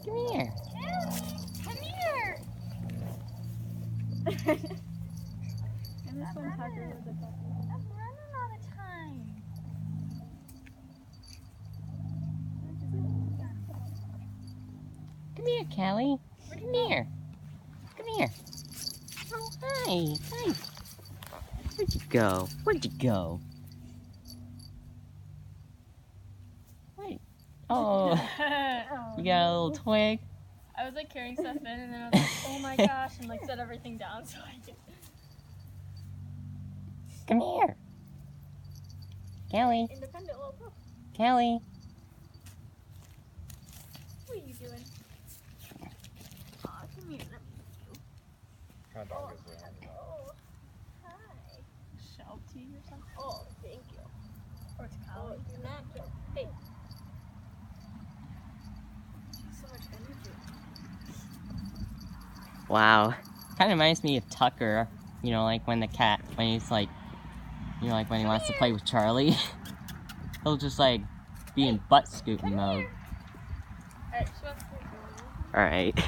Come here. Callie, come here. And this one Tucker was a puppy. I'm running all the time. Come here, Callie. Come here. Come here. Oh, hi. Hi. Where'd you go? Where'd you go? Wait. Oh, you got a little twig? I was like carrying stuff in and then I was like, oh my gosh, and like set everything down so I could. Come here. Callie. Independent little pup. Callie. What are you doing? Aw, come here, let me Kind of dog is around. Oh, hi. Shell tea or something? Oh, thank you. Or it's Callie. Oh, it's not. Hey. She's so much energy. Wow. Kind of reminds me of Tucker. You know, like when the cat, when he's like, you know, like when he wants to play with Charlie. He'll just like be in butt scooting mode. Alright, she wants to. Alright.